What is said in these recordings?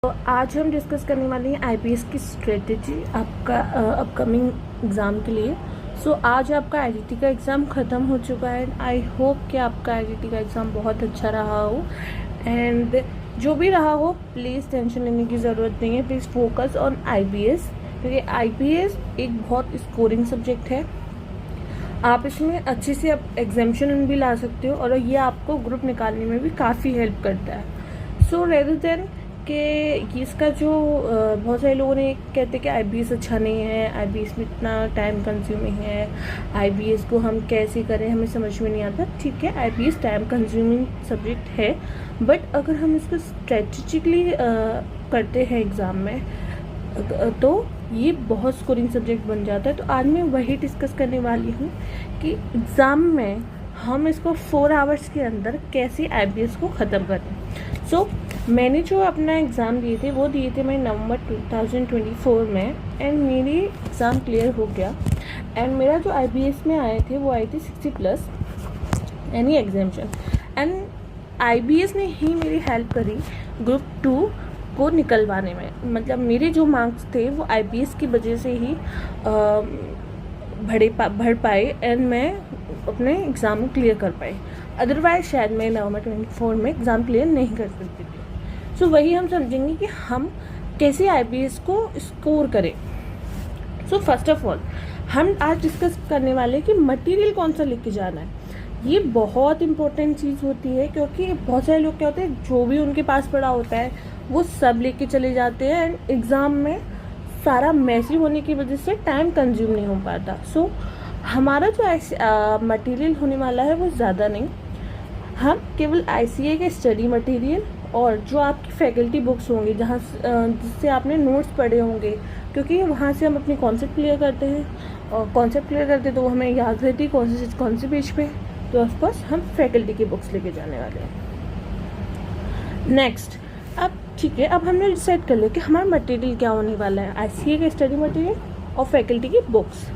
तो आज हम डिस्कस करने वाले हैं आईपीएस की स्ट्रेटेजी आपका अपकमिंग एग्ज़ाम के लिए। आज आपका आईटीटी का एग्ज़ाम ख़त्म हो चुका है। आई होप कि आपका आईटीटी का एग्ज़ाम बहुत अच्छा रहा हो, एंड जो भी रहा हो प्लीज़ टेंशन लेने की ज़रूरत नहीं है। प्लीज़ फोकस ऑन आईपीएस, क्योंकि आईपीएस एक बहुत स्कोरिंग सब्जेक्ट है। आप इसमें अच्छे से एग्जामिशन भी ला सकते हो और ये आपको ग्रुप निकालने में भी काफ़ी हेल्प करता है। सो रेदर देन कि इसका जो बहुत सारे लोगों ने कहते हैं कि आईबीएस अच्छा नहीं है, आईबीएस में इतना टाइम कंज्यूमिंग है, आईबीएस को हम कैसे करें हमें समझ में नहीं आता। ठीक है, आईबीएस टाइम कंज्यूमिंग सब्जेक्ट है, बट अगर हम इसको स्ट्रेटेजिकली करते हैं एग्ज़ाम में तो ये बहुत स्कोरिंग सब्जेक्ट बन जाता है। तो आज मैं वही डिस्कस करने वाली हूँ कि एग्ज़ाम में हम इसको 4 आवर्स के अंदर कैसे आईबीएस को ख़त्म करें। मैंने जो अपना एग्ज़ाम दिए थे वो दिए थे मैं नवंबर 2024 में, एंड मेरी एग्ज़ाम क्लियर हो गया। एंड मेरा जो आईबीएस में आए थे वो आए थे 60+ एनी एग्जामिशन, एंड आईबीएस ने ही मेरी हेल्प करी ग्रुप 2 को निकलवाने में। मतलब मेरे जो मार्क्स थे वो आईबीएस की वजह से ही भर पाए, एंड मैं अपने एग्ज़ाम को क्लियर कर पाई। अदरवाइज शायद मैं नवंबर 24 में एग्ज़ाम क्लियर नहीं कर सकती थी। वही हम समझेंगे कि हम कैसे आईबीएस को स्कोर करें। फर्स्ट ऑफ ऑल हम आज डिस्कस करने वाले हैं कि मटेरियल कौन सा लेके जाना है। ये बहुत इंपॉर्टेंट चीज़ होती है, क्योंकि बहुत सारे लोग क्या होते हैं जो भी उनके पास पड़ा होता है वो सब लेके चले जाते हैं, एंड एग्ज़ाम में सारा मैसिव होने की वजह से टाइम कंज्यूम नहीं हो पाता। हमारा जो मटेरियल होने वाला है वो ज़्यादा नहीं, हम केवल आईसीए के स्टडी मटेरियल और जो आपकी फैकल्टी बुक्स होंगी जहाँ जिससे आपने नोट्स पढ़े होंगे, क्योंकि वहाँ से हम अपनी कॉन्सेप्ट क्लियर करते हैं, और कॉन्सेप्ट क्लियर करते तो वो हमें याद रहती है कौन से पेज पे। तो ऑफकोर्स हम फैकल्टी की बुक्स लेके जाने वाले हैं। नेक्स्ट, अब ठीक है, अब हमने डिसाइड कर लिया कि हमारा मटेरियल क्या होने वाला है, आईसीए का स्टडी मटेरियल और फैकल्टी की बुक्स।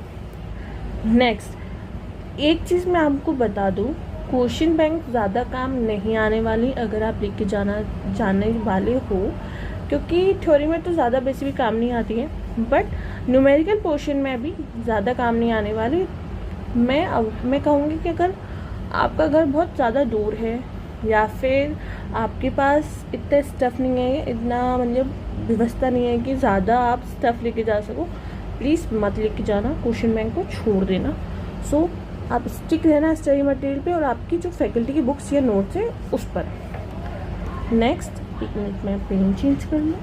नेक्स्ट, एक चीज़ मैं आपको बता दूँ, क्वेश्चन बैंक ज़्यादा काम नहीं आने वाली अगर आप लेके जाने वाले हो, क्योंकि थ्योरी में तो ज़्यादा बेसिक भी काम नहीं आती है, बट न्यूमेरिकल पोर्शन में भी ज़्यादा काम नहीं आने वाली। मैं कहूँगी कि अगर आपका घर बहुत ज़्यादा दूर है या फिर आपके पास इतना स्टफ़ नहीं है, इतना मतलब व्यवस्था नहीं है कि ज़्यादा आप स्टफ़ लेके जा सको, प्लीज़ मत लेके जाना, क्वेश्चन बैंक को छोड़ देना। आप स्टिक रहना स्टडी मटेरियल पे और आपकी जो फैकल्टी की बुक्स या नोट्स है उस पर। नेक्स्ट, एक मिनट में पेन चेंज कर लूँ,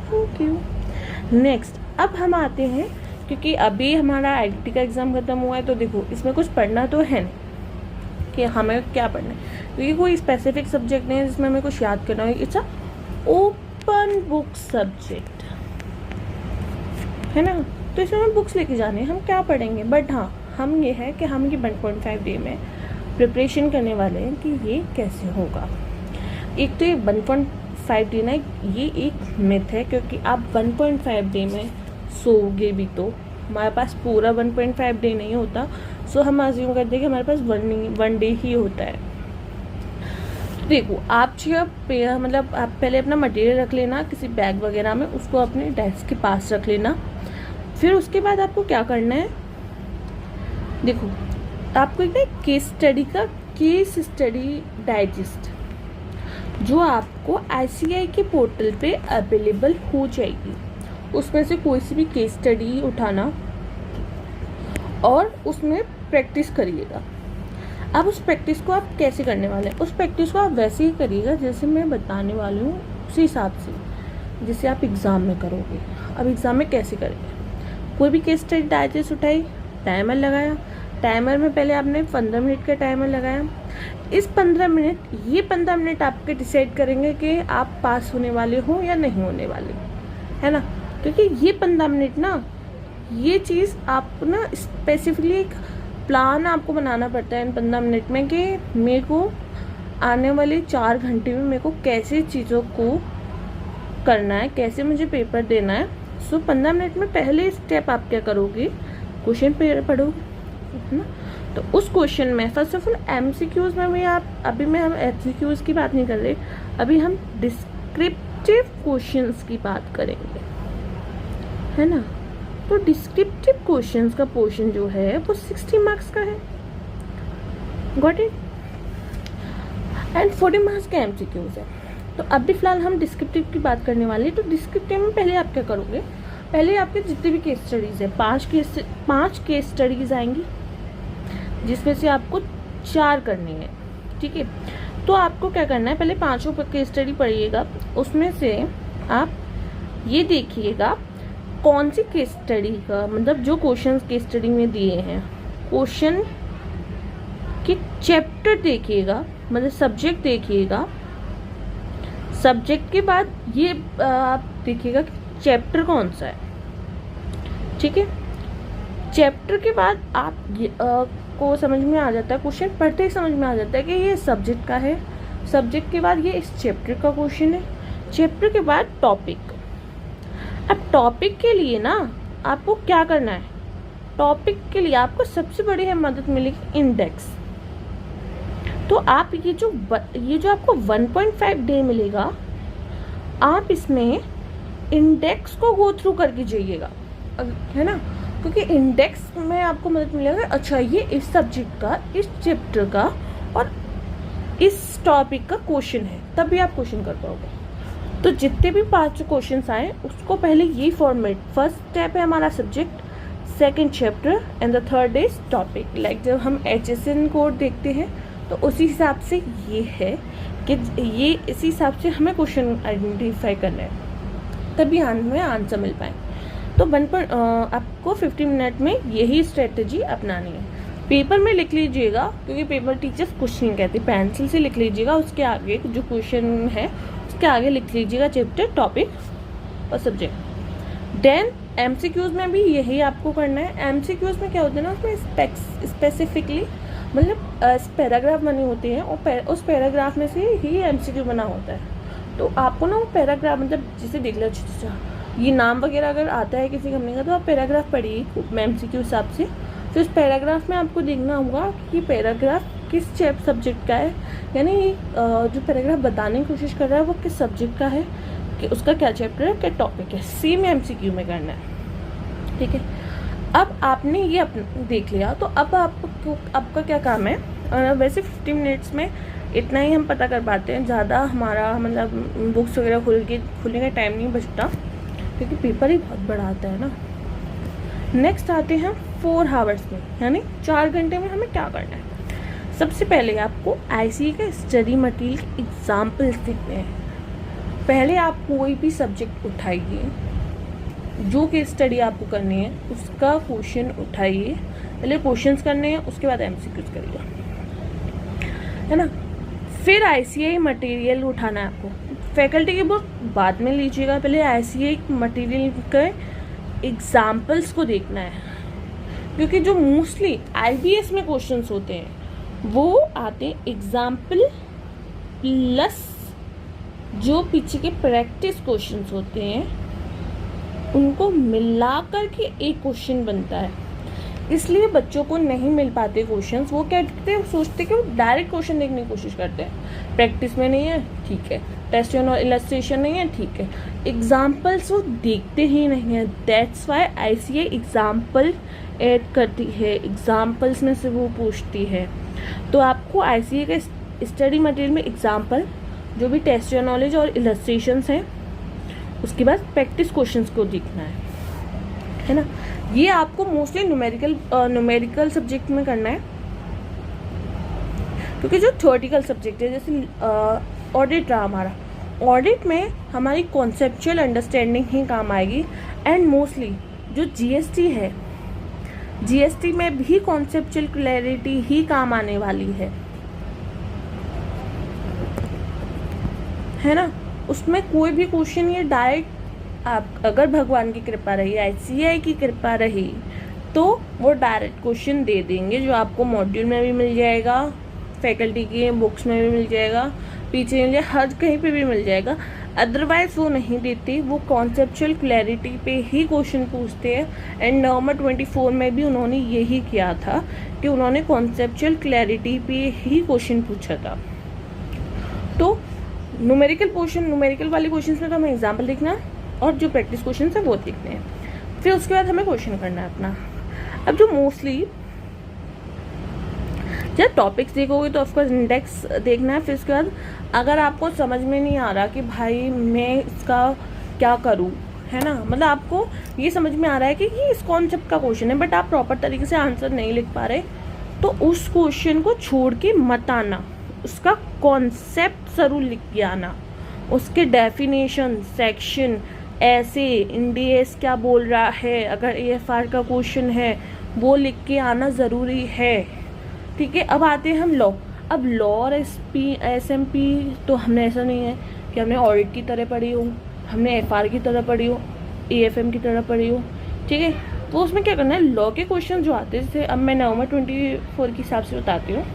थैंक यू। नेक्स्ट, अब हम आते हैं, क्योंकि अभी हमारा आईटीटी का एग्ज़ाम ख़त्म हुआ है, तो देखो इसमें कुछ पढ़ना तो है नहीं कि हमें क्या पढ़ना है, क्योंकि कोई स्पेसिफिक सब्जेक्ट नहीं है जिसमें हमें कुछ याद करना हो। It's a open book subject है ना, तो इसमें हमें बुक्स लेके जाने हैं, हम क्या पढ़ेंगे। बट हाँ, हम ये है कि हम ये 1.5 डे में प्रिपरेशन करने वाले हैं कि ये कैसे होगा। एक तो ये 1.5 डे ना, ये एक मिथ है, क्योंकि आप 1.5 डे में सोओगे भी तो हमारे पास पूरा 1.5 डे नहीं होता। हम अज्यूम करते हैं कि हमारे पास 1 डे ही होता है। देखो, आप मतलब आप पहले अपना मटेरियल रख लेना किसी बैग वगैरह में, उसको अपने डेस्क के पास रख लेना। फिर उसके बाद आपको क्या करना है, देखो आपको एक केस स्टडी डाइजेस्ट जो आपको आईसीआई के पोर्टल पे अवेलेबल हो जाएगी, उसमें से कोई सी भी केस स्टडी उठाना और उसमें प्रैक्टिस करिएगा। अब उस प्रैक्टिस को आप कैसे करने वाले हैं, उस प्रैक्टिस को आप वैसे ही करिएगा जैसे मैं बताने वाली हूँ, उसी हिसाब से जैसे आप एग्ज़ाम में करोगे। अब एग्ज़ाम में कैसे करेंगे, कोई भी केस स्टडी डाइजेस्ट उठाई, टाइमर लगाया, टाइमर में पहले आपने 15 मिनट का टाइमर लगाया। इस 15 मिनट आपके डिसाइड करेंगे कि आप पास होने वाले हो या नहीं होने वाले, है ना। क्योंकि ये 15 मिनट ना, ये चीज़ आपको ना स्पेसिफिकली एक प्लान आपको बनाना पड़ता है इन 15 मिनट में कि मेरे को आने वाले 4 घंटे में मेरे को कैसे चीज़ों को करना है, कैसे मुझे पेपर देना है। 15 मिनट में पहले स्टेप आप क्या करोगे, क्वेश्चन पढ़ोगे, है ना। तो उस क्वेश्चन में फर्स्ट ऑफ ऑल एमसीक्यूज़ में भी हम एमसीक्यूज़ की बात नहीं कर रहे, अभी हम डिस्क्रिप्टिव क्वेश्चंस की बात करेंगे, है ना। तो डिस्क्रिप्टिव क्वेश्चंस का पोर्शन जो है वो 60 मार्क्स का है, गॉट इट। एंड 40 मार्क्स के एमसीक्यूज है। तो अभी फिलहाल हम डिस्क्रिप्टिव की बात करने वाले हैं। तो डिस्क्रिप्टिव में पहले आप क्या करोगे, पहले आपके जितने भी केस स्टडीज़ है, 5 केस स्टडीज़ आएंगी, जिसमें से आपको 4 करनी है, ठीक है। तो आपको क्या करना है, पहले 5 केस स्टडी पढ़िएगा, उसमें से आप ये देखिएगा कौन सी केस स्टडी का, मतलब जो क्वेश्चन केस स्टडी में दिए हैं, क्वेश्चन के चैप्टर देखिएगा, मतलब सब्जेक्ट देखिएगा। सब्जेक्ट के बाद ये आप देखिएगा कि चैप्टर कौन सा है, ठीक है। चैप्टर के बाद आप को समझ में आ जाता है, क्वेश्चन पढ़ते ही समझ में आ जाता है कि ये सब्जेक्ट का है। सब्जेक्ट के बाद ये इस चैप्टर का क्वेश्चन है। चैप्टर के बाद टॉपिक। अब टॉपिक के लिए ना आपको क्या करना है, टॉपिक के लिए आपको सबसे बड़ी है मदद मिलेगी इंडेक्स। तो आप ये जो आपको 1.5 डे मिलेगा, आप इसमें इंडेक्स को गो थ्रू करके जाइएगा, है ना, क्योंकि इंडेक्स में आपको मदद मिलेगा, अच्छा ये इस सब्जेक्ट का, इस चैप्टर का और इस टॉपिक का क्वेश्चन है, तभी आप क्वेश्चन कर पाओगे। तो जितने भी 5 क्वेश्चन आए उसको पहले ये फॉर्मेट, फर्स्ट स्टेप है हमारा subject, second chapter and the third is topic. Like जब हम HSN कोड देखते हैं तो उसी हिसाब से ये है कि ये इसी हिसाब से हमें क्वेश्चन आइडेंटिफाई करना है, तभी हमें आंसर मिल पाए। तो आपको 15 मिनट में यही स्ट्रेटजी अपनानी है। पेपर में लिख लीजिएगा, क्योंकि पेपर टीचर्स कुछ नहीं कहते, पेंसिल से लिख लीजिएगा, उसके आगे जो क्वेश्चन है उसके आगे लिख लीजिएगा चैप्टर, टॉपिक और सब्जेक्ट। देन MCQs में भी यही आपको करना है। MCQs में क्या होता है ना, उसमें स्पेसिफिकली मतलब पैराग्राफ बने होते हैं और उस पैराग्राफ में से ही MCQ बना होता है। तो आपको ना वो पैराग्राफ, मतलब जिसे देख लो, ये नाम वगैरह अगर आता है किसी कंपनी का तो आप पैराग्राफ पढ़िए MCQ हिसाब से। तो इस पैराग्राफ में आपको देखना होगा कि पैराग्राफ किस सब्जेक्ट का है, यानी जो पैराग्राफ बताने की कोशिश कर रहा है वो किस सब्जेक्ट का है, कि उसका क्या चैप्टर है, क्या टॉपिक है। सेम MCQ में करना है, ठीक है। अब आपने ये देख लिया, तो अब आपका क्या काम है। वैसे 15 मिनट्स में इतना ही हम पता कर पाते हैं, ज़्यादा हमारा मतलब बुक्स वगैरह खुलने का टाइम नहीं बचता, क्योंकि पेपर ही बहुत बड़ा आता है ना। नेक्स्ट आते हैं 4 आवर्स में, यानी 4 घंटे में हमें क्या करना है। सबसे पहले आपको ICA का स्टडी मटेरियल के एग्जाम्पल्स देखने हैं। पहले आप कोई भी सब्जेक्ट उठाइए, जो केस स्टडी आपको करनी है उसका क्वेश्चन उठाइए, पहले क्वेश्चंस करने हैं, उसके बाद MCQs करिएगा, है ना। फिर ICA मटेरियल उठाना है आपको। फैकल्टी की बुक बाद में लीजिएगा, पहले ICA मटेरियल के एग्जाम्पल्स को देखना है, क्योंकि जो मोस्टली IBS में क्वेश्चंस होते हैं वो आते हैं एग्जाम्पल प्लस जो पीछे के प्रैक्टिस क्वेश्चंस होते हैं उनको मिला कर के एक क्वेश्चन बनता है। इसलिए बच्चों को नहीं मिल पाते क्वेश्चंस। वो क्या करते हैं, सोचते कि वो डायरेक्ट क्वेश्चन देखने की कोशिश करते हैं। प्रैक्टिस में नहीं है, ठीक है, टेस्ट और इलस्ट्रेशन नहीं है, ठीक है, एग्जाम्पल्स वो देखते ही नहीं है। That's why ICA example add करती है, एग्जाम्पल्स में से वो पूछती है। तो आपको ICA का स्टडी मटेरियल में एग्जाम्पल, जो भी टेस्ट और नॉलेज और इलस्ट्रेशंस हैं, उसके बाद प्रैक्टिस क्वेश्चंस को देखना है ना। ये आपको मोस्टली न्यूमेरिकल सब्जेक्ट में करना है, क्योंकि जो थ्योरेटिकल सब्जेक्ट है, जैसे ऑडिट रहा हमारा, ऑडिट में हमारी कॉन्सेप्चुअल अंडरस्टैंडिंग ही काम आएगी। एंड मोस्टली जो GST है, GST में भी कॉन्सेप्चुअल क्लैरिटी ही काम आने वाली है ना। उसमें कोई भी क्वेश्चन ये डायरेक्ट, आप अगर भगवान की कृपा रही, ICA की कृपा रही, तो वो डायरेक्ट क्वेश्चन दे देंगे, जो आपको मॉड्यूल में भी मिल जाएगा, फैकल्टी की बुक्स में भी मिल जाएगा, पीछे मिल जाएगा, हर कहीं पे भी मिल जाएगा। अदरवाइज वो नहीं देती, वो कॉन्सेप्चुअल क्लैरिटी पे ही क्वेश्चन पूछते हैं। एंड नवंबर 24 में भी उन्होंने यही किया था कि उन्होंने कॉन्सेप्चुअल क्लैरिटी पे ही क्वेश्चन पूछा था। तो न्यूमेरिकल पोर्शन, न्यूमेरिकल वाले क्वेश्चंस में तो हमें एग्जाम्पल लिखना है और जो प्रैक्टिस क्वेश्चन है वो लिखने हैं, फिर उसके बाद हमें क्वेश्चन करना है अपना। अब जो मोस्टली जब टॉपिक्स देखोगे तो ऑफकोर्स इंडेक्स देखना है, फिर उसके बाद अगर आपको समझ में नहीं आ रहा कि भाई मैं इसका क्या करूँ, है ना, मतलब आपको ये समझ में आ रहा है कि ये इस कॉन्सेप्ट का क्वेश्चन है बट आप प्रॉपर तरीके से आंसर नहीं लिख पा रहे, तो उस क्वेश्चन को छोड़ के मत आना, उसका कॉन्सेप्ट ज़रूर लिख के आना, उसके डेफिनेशन, सेक्शन, ऐसे इंडियस क्या बोल रहा है, अगर AFR का क्वेश्चन है वो लिख के आना ज़रूरी है, ठीक है। अब आते हैं हम लॉ। अब लॉ और SMP तो हमने ऐसा नहीं है कि हमने ऑडिट की तरह पढ़ी हो, हमने FR की तरह पढ़ी हो, AFM की तरह पढ़ी हो, ठीक है। तो उसमें क्या करना है, लॉ के क्वेश्चन जो आते हैं, जैसे अब मैं नवंबर 24 के हिसाब से बताती हूँ,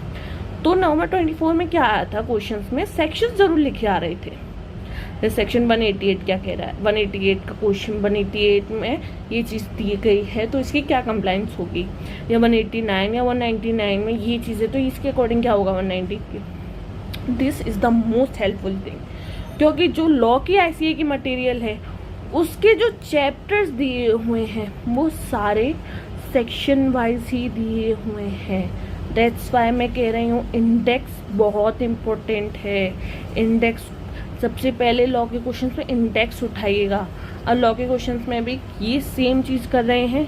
तो नवंबर 24 में क्या आया था क्वेश्चंस में, सेक्शन ज़रूर लिखे आ रहे थे। जैसे सेक्शन 188 क्या कह रहा है, 188 का क्वेश्चन, 188 में ये चीज़ दी गई है तो इसकी क्या कंप्लाइंस होगी, या 189 या 199 में ये चीज़ है तो इसके अकॉर्डिंग क्या होगा 190 की। This is the most helpful thing, क्योंकि जो लॉ की ICA की मटेरियल है उसके जो चैप्टर्स दिए हुए हैं वो सारे सेक्शन वाइज ही दिए हुए हैं। दैट्स वाई मैं कह रही हूँ इंडेक्स बहुत इम्पोर्टेंट है। इंडेक्स सबसे पहले लॉ के क्वेश्चंस में इंडेक्स उठाइएगा, और लॉ के क्वेश्चंस में भी ये सेम चीज़ कर रहे हैं,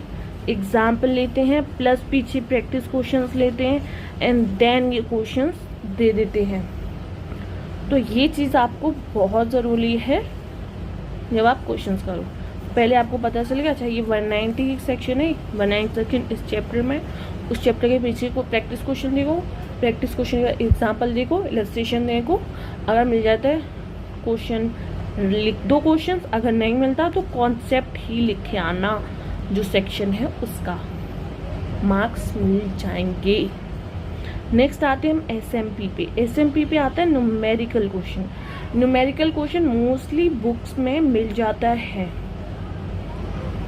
एग्जाम्पल लेते हैं प्लस पीछे प्रैक्टिस क्वेश्चंस लेते हैं एंड देन ये क्वेश्चंस दे देते हैं। तो ये चीज़ आपको बहुत ज़रूरी है जब आप क्वेश्चंस करो। पहले आपको पता चलेगा अच्छा ये 190 सेक्शन है, 190 सेक्शन इस चैप्टर में, उस चैप्टर के पीछे को प्रैक्टिस क्वेश्चन देखो, प्रैक्टिस क्वेश्चन का एग्जाम्पल देखो, इलस्ट्रेशन देखो, अगर मिल जाता है क्वेश्चन लिख दो क्वेश्चन, अगर नहीं मिलता तो कॉन्सेप्ट ही लिख के आना, जो सेक्शन है उसका मार्क्स मिल जाएंगे। नेक्स्ट आते हैं हम SMP पे। SMP पे आता है numerical question. Numerical question mostly books में मिल जाता है,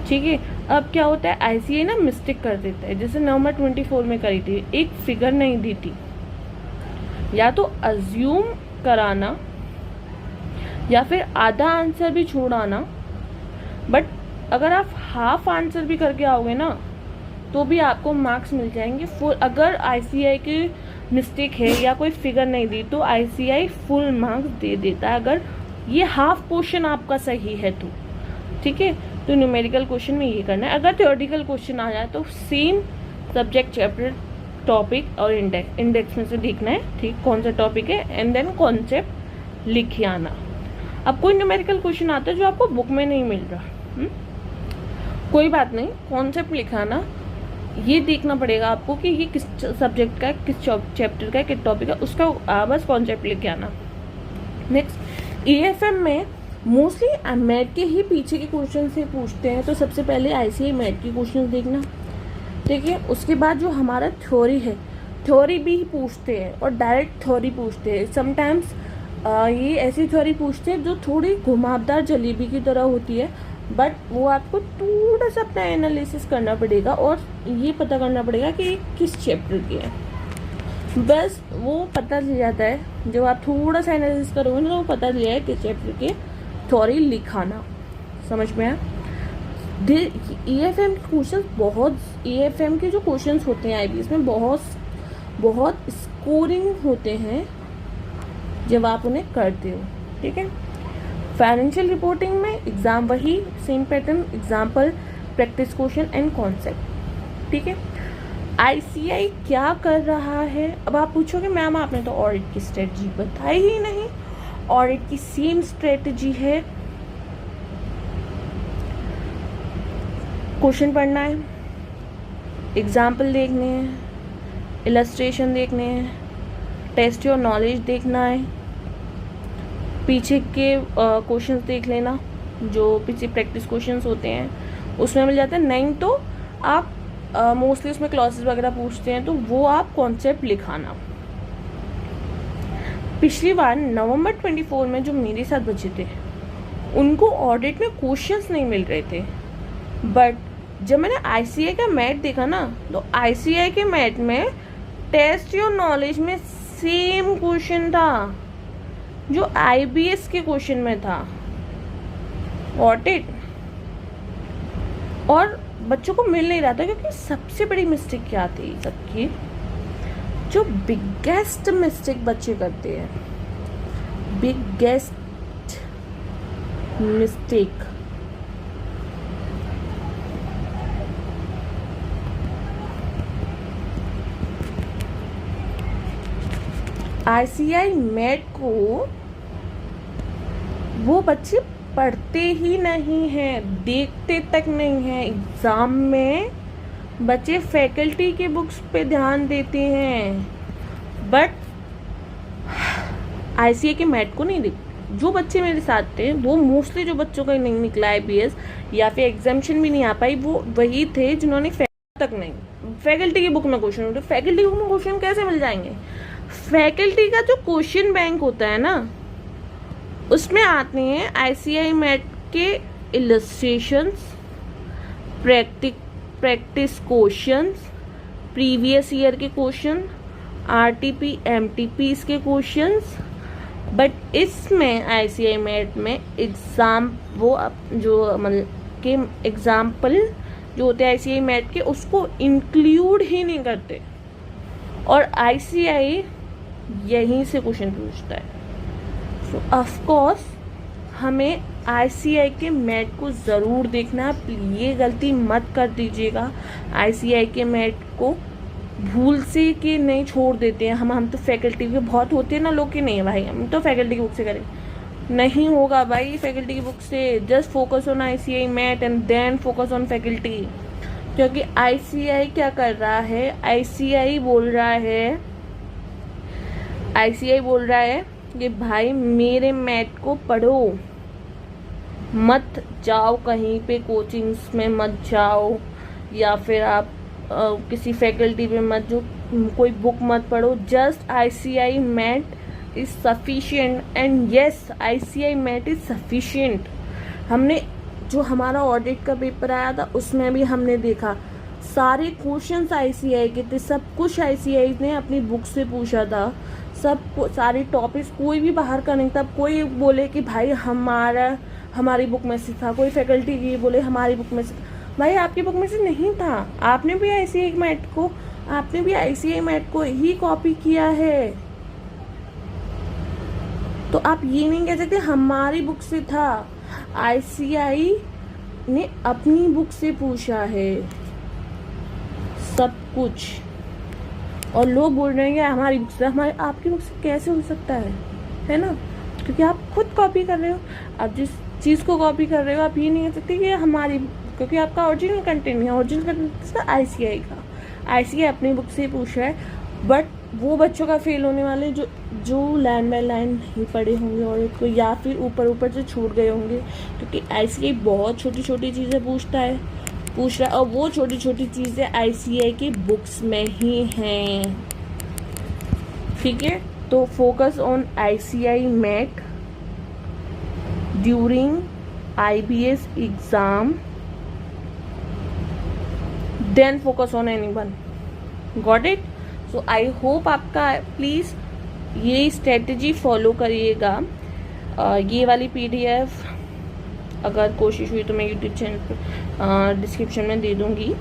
ठीक है। अब क्या होता है ICA ना मिस्टेक कर देता है, जैसे नवंबर 24 में करी थी, एक फिगर नहीं दी थी, या तो अज्यूम कराना या फिर आधा आंसर भी छोड़ आना, बट अगर आप हाफ आंसर भी करके आओगे ना तो भी आपको मार्क्स मिल जाएंगे फुल। अगर ICA की मिस्टेक है या कोई फिगर नहीं दी तो ICA फुल मार्क्स दे देता है, अगर ये हाफ पोर्शन आपका सही है तो, ठीक है। तो न्यूमेरिकल क्वेश्चन में ये करना है। अगर थ्योरेटिकल क्वेश्चन आ जाए तो सेम सब्जेक्ट, चैप्टर, टॉपिक और इंडेक्स में से देखना है, ठीक, कौन सा टॉपिक है, एंड देन कॉन्सेप्ट लिखे आना। अब कोई न्यूमेरिकल क्वेश्चन आता है जो आपको बुक में नहीं मिल रहा, कोई बात नहीं, कॉन्सेप्ट लिखाना, ये देखना पड़ेगा आपको कि ये किस सब्जेक्ट का है, किस चैप्टर का है, किस टॉपिक का, उसका बस कॉन्सेप्ट लिख के आना। नेक्स्ट AFM में मोस्टली मैथ के ही पीछे के क्वेश्चन से पूछते हैं, तो सबसे पहले ICA मैथ के क्वेश्चन देखना, ठीक है। उसके बाद जो हमारा थ्योरी है, थ्योरी भी पूछते हैं और डायरेक्ट थ्योरी पूछते हैं। समटाइम्स ये ऐसी थ्योरी पूछते हैं जो थोड़ी घुमावदार जलेबी की तरह होती है, बट वो आपको थोड़ा सा अपना एनालिसिस करना पड़ेगा और ये पता करना पड़ेगा कि ये किस चैप्टर की है, बस वो पता चल जाता है। जब आप थोड़ा सा एनालिसिस करोगे ना तो वो पता चल जाएगा किस चैप्टर के थ्योरी लिखाना, समझ में आया। AFM के क्वेश्चन बहुत, AFM के जो क्वेश्चन होते हैं IBS में बहुत स्कोरिंग होते हैं जब आप उन्हें करते हो, ठीक है। फाइनेंशियल रिपोर्टिंग में एग्जाम वही same pattern, example, practice question and concept, ठीक है। ICA क्या कर रहा है, अब आप पूछोगे मैम आपने तो ऑडिट की स्ट्रेटजी बताई ही नहीं, ऑडिट की सेम स्ट्रेटजी है, क्वेश्चन पढ़ना है, एग्जाम्पल देखने हैं, इलस्ट्रेशन देखने हैं, टेस्ट योर नॉलेज देखना है, पीछे के क्वेश्चंस देख लेना, जो पीछे प्रैक्टिस क्वेश्चंस होते हैं उसमें मिल जाते हैं। नहीं तो आप मोस्टली उसमें क्लॉसेस वगैरह पूछते हैं तो वो आप कॉन्सेप्ट लिखाना। पिछली बार नवंबर 24 में जो मेरे साथ बचे थे उनको ऑडिट में क्वेश्चंस नहीं मिल रहे थे, बट जब मैंने ICA का मैथ देखा ना तो ICA के मैथ में टेस्ट योर नॉलेज में सेम क्वेश्चन था, जो IBS के क्वेश्चन में था। Got it? और बच्चों को मिल नहीं रहा था, क्योंकि सबसे बड़ी मिस्टेक क्या थी सबकी, जो बिगेस्ट मिस्टेक बच्चे करते हैं, बिगेस्ट मिस्टेक, ICI मैट को वो बच्चे पढ़ते ही नहीं हैं, देखते तक नहीं हैं। एग्ज़ाम में बच्चे फैकल्टी के बुक्स पे ध्यान देते हैं, बट ICI के मैट को नहीं देखते। जो बच्चे मेरे साथ थे वो मोस्टली, जो बच्चों का नहीं निकला IBS या फिर एग्जामिशन भी नहीं आ पाई, वो वही थे जिन्होंने तक नहीं फैकल्टी की बुक में क्वेश्चन उठे। फैकल्टी की बुक में क्वेश्चन कैसे मिल जाएंगे? फैकल्टी का जो क्वेश्चन बैंक होता है ना, उसमें आते हैं ICI मैट के illustrations, practice questions, previous year के क्वेश्चन, RTP MTPs के क्वेश्चंस। बट इसमें ICI मैट में एग्जाम वो जो मतलब के एग्जाम्पल जो होते हैं ICI मैट के, उसको इंक्लूड ही नहीं करते, और ICI यहीं से क्वेश्चन पूछता है। सो ऑफकोर्स हमें ICI के मैट को ज़रूर देखना। ये गलती मत कर दीजिएगा, ICI के मैट को भूल से कि नहीं छोड़ देते हैं हम तो फैकल्टी के बहुत होते हैं ना लोग कि नहीं भाई हम तो फैकल्टी की बुक से करें। नहीं होगा भाई फैकल्टी की बुक से। Just focus on ICI mat and then focus on faculty. क्योंकि ICI क्या कर रहा है, ICI बोल रहा है कि भाई मेरे मैट को पढ़ो, मत जाओ कहीं पे कोचिंग्स में मत जाओ, या फिर आप किसी फैकल्टी पे मत जो कोई बुक मत पढ़ो। Just ICI mat is sufficient and yes ICI mat is sufficient. हमने जो हमारा ऑडिट का पेपर आया था उसमें भी हमने देखा सारे क्वेश्चंस ICI के थे, सब कुछ ICI ने अपनी बुक से पूछा था, सारे टॉपिक्स कोई भी बाहर का नहीं था। कोई बोले कि भाई हमारी बुक में से था, कोई फैकल्टी की बोले हमारी बुक में से, भाई आपकी बुक में से नहीं था। आपने भी ICI मैट को ही कॉपी किया है, तो आप ये नहीं कह सकते हमारी बुक से था। ICI ने अपनी बुक से पूछा है सब कुछ, और लोग बोल रहे हैं कि हमारी बुक से, आपकी बुक से कैसे हो सकता है ना? क्योंकि आप खुद कॉपी कर रहे हो। आप जिस चीज़ को कॉपी कर रहे हो आप ये नहीं कह सकते कि हमारी, क्योंकि आपका ओरिजिनल कंटेंट है। ओरिजिनल कंटेंट ICI का, ICI अपनी बुक से पूछा है। बट वो बच्चों का फेल होने वाले जो लाइन बाय लाइन नहीं पढ़े होंगे और को, या फिर ऊपर से छूट गए होंगे, क्योंकि ICI बहुत छोटी छोटी चीज़ें पूछ रहा है, और वो छोटी छोटी चीज़ें ICI की बुक्स में ही हैं। ठीक है, तो focus on ICI mat during IBS exam, then focus on anyone. Got it? So I hope आपका प्लीज़ ये स्ट्रेटजी फॉलो करिएगा। ये वाली PDF अगर कोशिश हुई तो मैं यूट्यूब चैनल पर डिस्क्रिप्शन में दे दूँगी।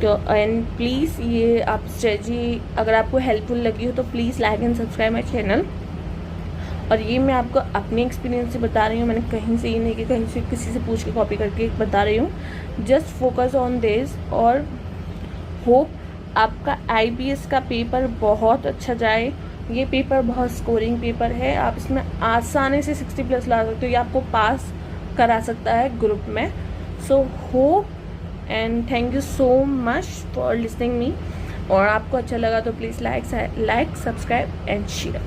तो एंड प्लीज़ ये आप स्ट्रेटजी अगर आपको हेल्पफुल लगी हो तो please like and subscribe my channel. और ये मैं आपको अपने एक्सपीरियंस से बता रही हूँ, मैंने कहीं से ये नहीं कि कहीं से किसी से पूछ के कॉपी करके बता रही हूँ। जस्ट फोकस ऑन दिस, और होप आपका IBS का पेपर बहुत अच्छा जाए। ये पेपर बहुत स्कोरिंग पेपर है, आप इसमें आसानी से 60+ ला सकते हो, ये आपको पास करा सकता है ग्रुप में। So hope and thank you so much for listening me. और आपको अच्छा लगा तो please like subscribe and share.